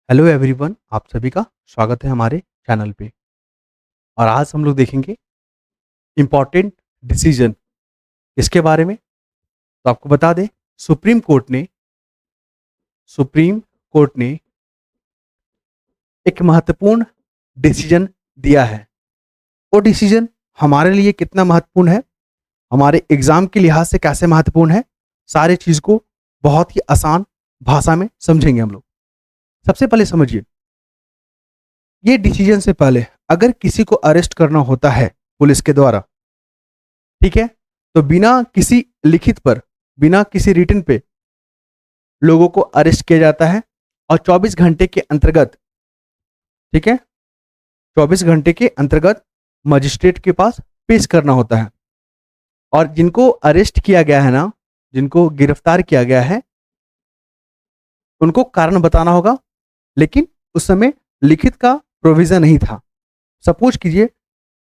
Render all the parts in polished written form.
Hello everyone, आप सभी का स्वागत है हमारे चैनल पे। और आज हम लोग देखेंगे इम्पॉर्टेंट डिसीजन। इसके बारे में तो आपको बता दें, सुप्रीम कोर्ट ने सुप्रीम कोर्ट ने एक महत्वपूर्ण डिसीजन दिया है। वो डिसीजन हमारे लिए कितना महत्वपूर्ण है, हमारे एग्जाम के लिहाज से कैसे महत्वपूर्ण है, सारे चीज को बहुत ही आसान भाषा में समझेंगे हम लोग। सबसे पहले समझिए, ये डिसीजन से पहले अगर किसी को अरेस्ट करना होता है पुलिस के द्वारा, ठीक है, तो बिना किसी लिखित पर, बिना किसी रिटन पे लोगों को अरेस्ट किया जाता है और 24 घंटे के अंतर्गत, ठीक है, 24 घंटे के अंतर्गत मजिस्ट्रेट के पास पेश करना होता है। और जिनको अरेस्ट किया गया है ना, जिनको गिरफ्तार किया गया है, उनको कारण बताना होगा। लेकिन उस समय लिखित का प्रोविजन नहीं था। सपोज कीजिए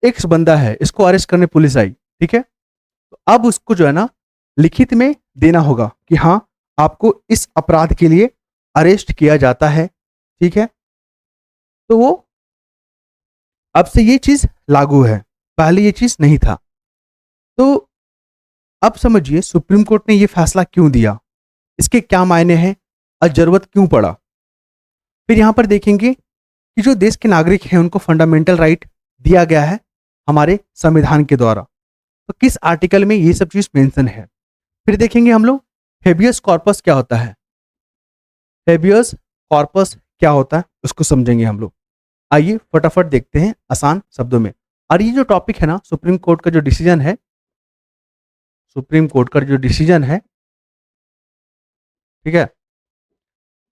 एक्स बंदा है, इसको अरेस्ट करने पुलिस आई, ठीक है, तो अब उसको जो है ना लिखित में देना होगा कि हाँ, आपको इस अपराध के लिए अरेस्ट किया जाता है, ठीक है। तो वो अब से ये चीज लागू है, पहले ये चीज नहीं था। तो अब समझिए सुप्रीम कोर्ट ने ये फैसला क्यों दिया, इसके क्या मायने हैं और जरूरत क्यों पड़ा। फिर यहां पर देखेंगे कि जो देश के नागरिक हैं उनको फंडामेंटल राइट दिया गया है हमारे संविधान के द्वारा, तो किस आर्टिकल में ये सब चीज मेंशन है। फिर देखेंगे हम लोग हेबियस कॉर्पस क्या होता है, हेबियस कॉर्पस क्या होता है उसको समझेंगे हम लोग। आइए फटाफट देखते हैं आसान शब्दों में। और ये जो टॉपिक है ना, सुप्रीम कोर्ट का जो डिसीजन है, सुप्रीम कोर्ट का जो डिसीजन है, ठीक है,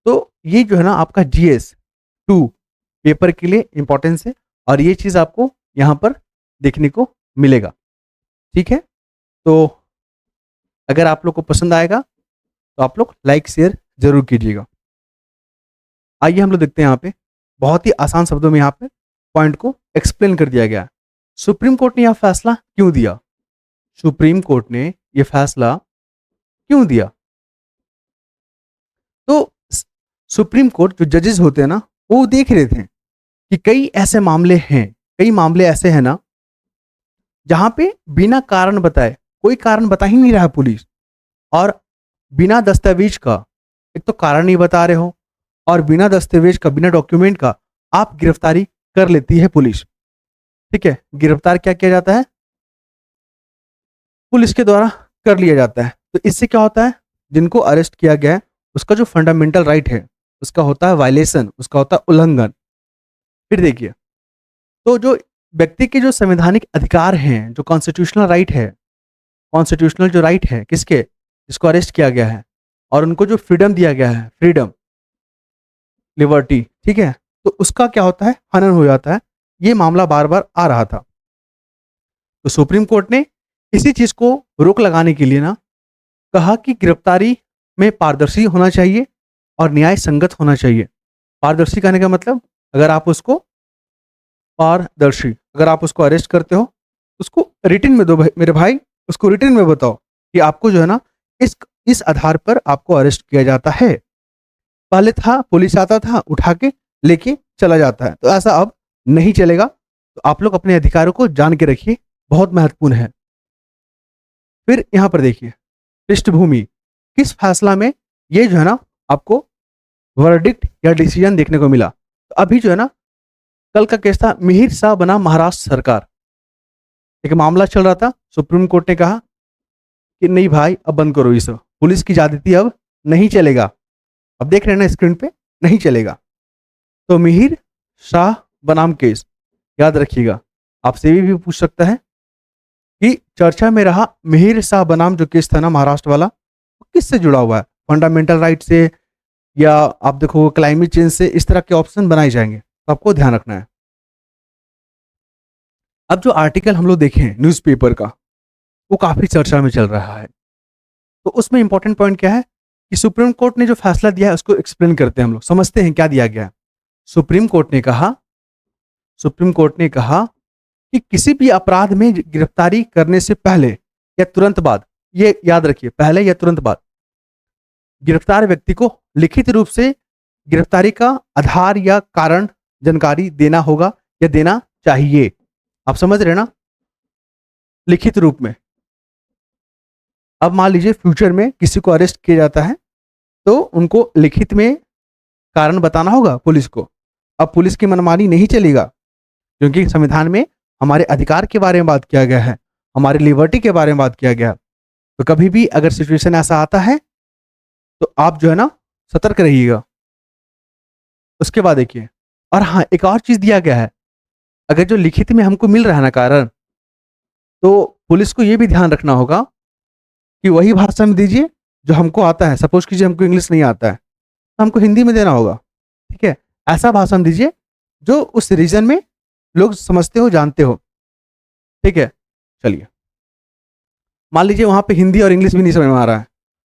तो ये जो है ना आपका GS 2 पेपर के लिए इंपॉर्टेंस है और ये चीज आपको यहां पर देखने को मिलेगा, ठीक है। तो अगर आप लोग को पसंद आएगा तो आप लोग लाइक शेयर जरूर कीजिएगा। आइए हम लोग देखते हैं, यहाँ पे बहुत ही आसान शब्दों में यहाँ पे पॉइंट को एक्सप्लेन कर दिया गया है। सुप्रीम कोर्ट ने यह फैसला क्यों दिया, सुप्रीम कोर्ट ने यह फैसला क्यों दिया। तो सुप्रीम कोर्ट जो जजेस होते हैं ना, वो देख रहे थे कि कई ऐसे मामले हैं, कई मामले ऐसे हैं ना जहां पे बिना कारण बताए, कोई कारण बता ही नहीं रहा पुलिस, और बिना दस्तावेज का, एक तो कारण नहीं बता रहे हो और बिना दस्तावेज का, बिना डॉक्यूमेंट का आप गिरफ्तारी कर लेती है पुलिस, ठीक है। गिरफ्तार क्या किया जाता है, पुलिस के द्वारा कर लिया जाता है। तो इससे क्या होता है, जिनको अरेस्ट किया गया है उसका जो फंडामेंटल राइट है उसका होता है वायलेशन, उसका होता है उल्लंघन। फिर देखिए, तो जो व्यक्ति के जो संवैधानिक अधिकार हैं, जो कॉन्स्टिट्यूशनल राइट है, कॉन्स्टिट्यूशनल जो राइट है किसके, जिसको अरेस्ट किया गया है, और उनको जो फ्रीडम दिया गया है, फ्रीडम, लिबर्टी, ठीक है, तो उसका क्या होता है, हनन हो जाता है। ये मामला बार बार आ रहा था। तो सुप्रीम कोर्ट ने इसी चीज को रोक लगाने के लिए ना कहा कि गिरफ्तारी में पारदर्शी होना चाहिए और न्याय संगत होना चाहिए। पारदर्शी कहने का मतलब, अगर आप उसको पारदर्शी, अगर आप उसको अरेस्ट करते हो उसको रिटन में दो मेरे भाई, उसको रिटन में बताओ कि आपको जो है ना इस आधार पर आपको अरेस्ट किया जाता है। पहले था पुलिस आता था, उठा के लेके चला जाता है, तो ऐसा अब नहीं चलेगा। तो आप लोग अपने अधिकारों को जान के रखिए, बहुत महत्वपूर्ण है। फिर यहां पर देखिए पृष्ठभूमि, किस फैसला में ये जो है ना आपको वर्डिक्ट या डिसीजन देखने को मिला। तो अभी जो है ना, कल का केस था मिहिर शाह बनाम महाराष्ट्र सरकार, एक मामला चल रहा था। सुप्रीम कोर्ट ने कहा कि नहीं भाई, अब बंद करो, ये सब पुलिस की ज्यादती अब नहीं चलेगा। अब देख रहे हैं ना स्क्रीन पे, नहीं चलेगा। तो मिहिर शाह बनाम केस याद रखिएगा, आपसे भी पूछ सकता है कि चर्चा में रहा मिहिर शाह बनाम जो केस था ना महाराष्ट्र वाला, किससे जुड़ा हुआ है, फंडामेंटल राइट से या आप देखो क्लाइमेट चेंज से, इस तरह के ऑप्शन बनाए जाएंगे, तो आपको ध्यान रखना है। अब जो आर्टिकल हम लोग देखें न्यूज़पेपर का, वो काफी चर्चा में चल रहा है। तो उसमें इंपॉर्टेंट पॉइंट क्या है कि सुप्रीम कोर्ट ने जो फैसला दिया है उसको एक्सप्लेन करते हैं हम लोग, समझते हैं क्या दिया गया है। सुप्रीम कोर्ट ने कहा, सुप्रीम कोर्ट ने कहा कि किसी भी अपराध में गिरफ्तारी करने से पहले या तुरंत बाद, ये याद रखिए, पहले या तुरंत बाद, गिरफ्तार व्यक्ति को लिखित रूप से गिरफ्तारी का आधार या कारण जानकारी देना होगा या देना चाहिए। आप समझ रहे ना, लिखित रूप में। अब मान लीजिए फ्यूचर में किसी को अरेस्ट किया जाता है तो उनको लिखित में कारण बताना होगा पुलिस को। अब पुलिस की मनमानी नहीं चलेगा, क्योंकि संविधान में हमारे अधिकार के बारे में बात किया गया है, हमारी लिबर्टी के बारे में बात किया गया है। तो कभी भी अगर सिचुएशन ऐसा आता है तो आप जो है ना सतर्क रहिएगा। उसके बाद देखिए, और हाँ एक और चीज दिया गया है, अगर जो लिखित में हमको मिल रहा है ना कारण, तो पुलिस को यह भी ध्यान रखना होगा कि वही भाषा में दीजिए जो हमको आता है। सपोज कीजिए हमको इंग्लिश नहीं आता है तो हमको हिंदी में देना होगा, ठीक है। ऐसा भाषण दीजिए जो उस रीजन में लोग समझते हो, जानते हो, ठीक है। चलिए, मान लीजिए वहां पे हिंदी और इंग्लिश भी नहीं समझ में आ रहा है,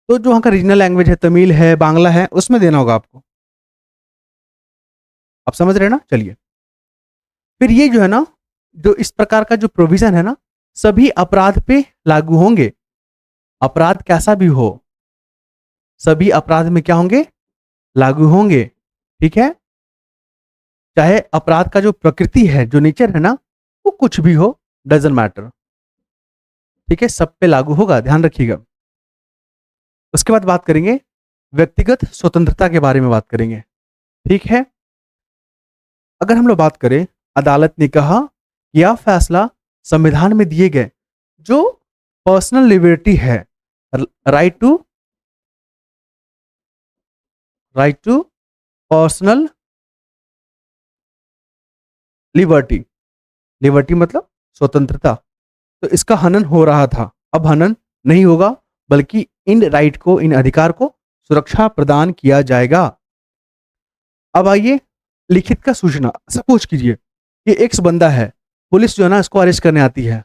तो जो वहां का रीजनल लैंग्वेज है, तमिल है, बांग्ला है, उसमें देना होगा आपको। आप समझ रहे हैं ना। चलिए, फिर ये जो है ना, जो इस प्रकार का जो प्रोविजन है ना, सभी अपराध पे लागू होंगे। अपराध कैसा भी हो, सभी अपराध में क्या होंगे, लागू होंगे, ठीक है। चाहे अपराध का जो प्रकृति है, जो नेचर है ना, वो कुछ भी हो, डजंट मैटर, ठीक है, सब पे लागू होगा, ध्यान रखिएगा। उसके बाद बात करेंगे व्यक्तिगत स्वतंत्रता के बारे में बात करेंगे, ठीक है। अगर हम लोग बात करें, अदालत ने कहा यह फैसला संविधान में दिए गए जो पर्सनल लिबर्टी है, right to personal liberty, liberty मतलब स्वतंत्रता, तो इसका हनन हो रहा था। अब हनन नहीं होगा, बल्कि इन राइट को, इन अधिकार को सुरक्षा प्रदान किया जाएगा। अब आइए लिखित का सूचना। सपोज कीजिए ये एक्स बंदा है, पुलिस जो है ना इसको अरेस्ट करने आती है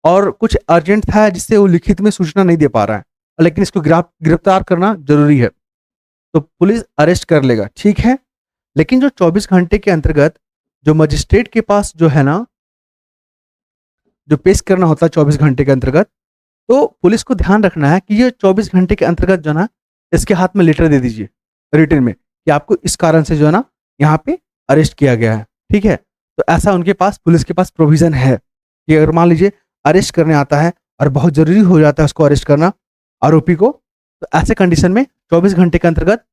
और कुछ अर्जेंट था जिससे वो लिखित में सूचना नहीं दे पा रहा है, लेकिन इसको गिरफ्तार करना जरूरी है, तो पुलिस अरेस्ट कर लेगा, ठीक है। लेकिन जो 24 घंटे के अंतर्गत जो मजिस्ट्रेट के पास जो है ना, जो पेश करना होता है 24 घंटे के अंतर्गत, तो पुलिस को ध्यान रखना है कि ये 24 घंटे के अंतर्गत जो है ना, इसके हाथ में लेटर दे दीजिए रिटन में कि आपको इस कारण से जो है ना यहाँ पे अरेस्ट किया गया है, ठीक है। तो ऐसा उनके पास, पुलिस के पास प्रोविजन है कि अगर मान लीजिए अरेस्ट करने आता है और बहुत जरूरी हो जाता है उसको अरेस्ट करना, आरोपी को, तो ऐसे कंडीशन में 24 घंटे के अंतर्गत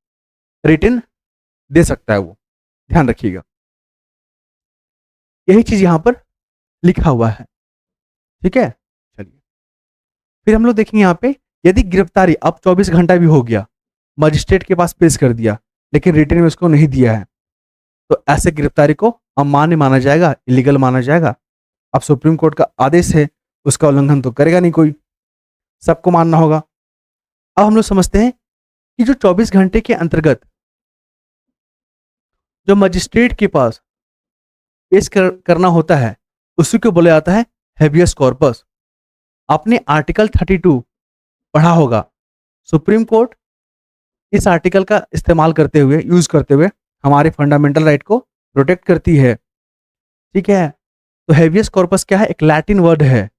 रिटन दे सकता है वो, ध्यान रखिएगा। यही चीज यहां पर लिखा हुआ है, ठीक है। चलिए, फिर हम लोग देखेंगे यहाँ पे, यदि गिरफ्तारी अब 24 घंटा भी हो गया, मजिस्ट्रेट के पास पेश कर दिया, लेकिन रिटन में उसको नहीं दिया है, तो ऐसे गिरफ्तारी को अमान्य माना जाएगा, इलीगल माना जाएगा। अब सुप्रीम कोर्ट का आदेश है, उसका उल्लंघन तो करेगा नहीं कोई, सबको मानना होगा। अब हम लोग समझते हैं कि जो 24 घंटे के अंतर्गत जो मजिस्ट्रेट के पास पेश करना होता है, उसी को बोला जाता है हेबियस कॉर्पस। आपने आर्टिकल 32 पढ़ा होगा। सुप्रीम कोर्ट इस आर्टिकल का इस्तेमाल करते हुए, यूज करते हुए हमारे फंडामेंटल राइट को प्रोटेक्ट करती है, ठीक है। तो हेबियस कॉर्पस क्या है, एक लैटिन वर्ड है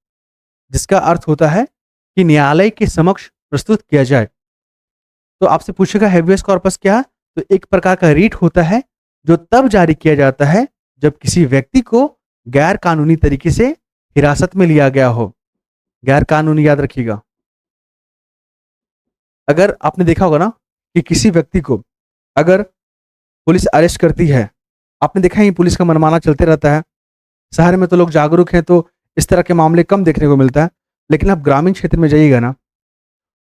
जिसका अर्थ होता है कि न्यायालय के समक्ष प्रस्तुत किया जाए। तो आपसे पूछेगा हेबियस कॉर्पस क्या है, तो एक प्रकार का रीट होता है जो तब जारी किया जाता है जब किसी व्यक्ति को गैर कानूनी तरीके से हिरासत में लिया गया हो। गैर कानूनी याद रखिएगा। अगर आपने देखा होगा ना कि किसी व्यक्ति को अगर पुलिस अरेस्ट करती है, आपने देखा है पुलिस का मनमाना चलते रहता है। शहर में तो लोग जागरूक हैं तो इस तरह के मामले कम देखने को मिलता है, लेकिन आप ग्रामीण क्षेत्र में जाइएगा ना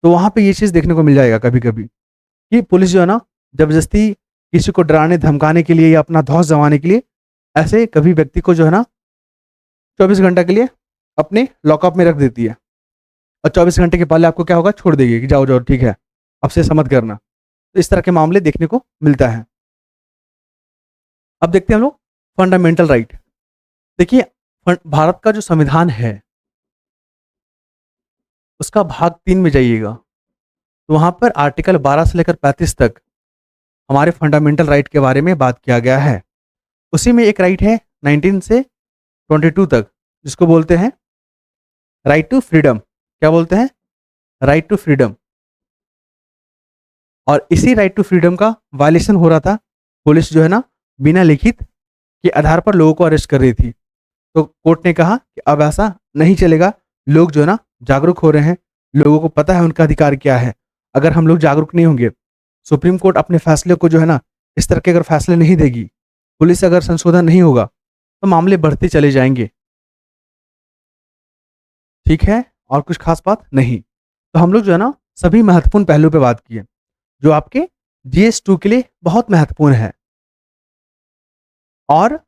तो वहां पे ये चीज देखने को मिल जाएगा कभी कभी कि पुलिस जो है ना जबरदस्ती किसी को डराने धमकाने के लिए या अपना धौस जमाने के लिए ऐसे कभी व्यक्ति को जो है ना 24 घंटा के लिए अपने लॉकअप में रख देती है, और 24 घंटे के पहले आपको क्या होगा, छोड़ देगी कि जाओ जाओ ठीक है, अब से समझ करना। तो इस तरह के मामले देखने को मिलता है। अब देखते हैं हम लोग फंडामेंटल राइट। देखिए, भारत का जो संविधान है उसका भाग 3 में जाइएगा तो वहां पर आर्टिकल 12 से लेकर 35 तक हमारे फंडामेंटल राइट के बारे में बात किया गया है। उसी में एक राइट है 19 से 22 तक, जिसको बोलते हैं राइट टू फ्रीडम। क्या बोलते हैं, राइट टू फ्रीडम। और इसी राइट टू फ्रीडम का वायलेशन हो रहा था। पुलिस जो है ना बिना लिखित के आधार पर लोगों को अरेस्ट कर रही थी। तो कोर्ट ने कहा कि अब ऐसा नहीं चलेगा, लोग जो है ना जागरूक हो रहे हैं, लोगों को पता है उनका अधिकार क्या है। अगर हम लोग जागरूक नहीं होंगे, सुप्रीम कोर्ट अपने फैसले को जो है ना इस तरह के अगर फैसले नहीं देगी, पुलिस अगर संशोधन नहीं होगा, तो मामले बढ़ते चले जाएंगे। ठीक है, और कुछ खास बात नहीं। तो हम लोग जो है ना सभी महत्वपूर्ण पहलू पे बात किए जो आपके GS2 के लिए बहुत महत्वपूर्ण है। और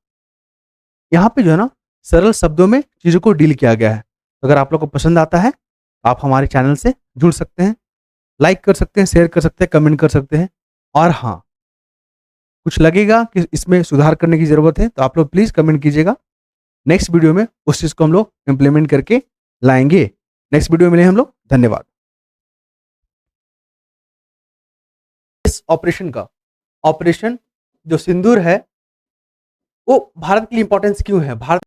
यहाँ पे जो है ना सरल शब्दों में चीज़ों को डील किया गया है। तो अगर आप लोग को पसंद आता है, आप हमारे चैनल से जुड़ सकते हैं, लाइक कर सकते हैं, शेयर कर सकते हैं, कमेंट कर सकते हैं। और हाँ, कुछ लगेगा कि इसमें सुधार करने की ज़रूरत है, तो आप लोग प्लीज़ कमेंट कीजिएगा। नेक्स्ट वीडियो में उस चीज़ को हम लोग इम्प्लीमेंट करके लाएंगे। नेक्स्ट वीडियो में मिले हम लोग। धन्यवाद। इस ऑपरेशन जो सिंदूर है, वो भारत के लिए इंपॉर्टेंस क्यों है? भारत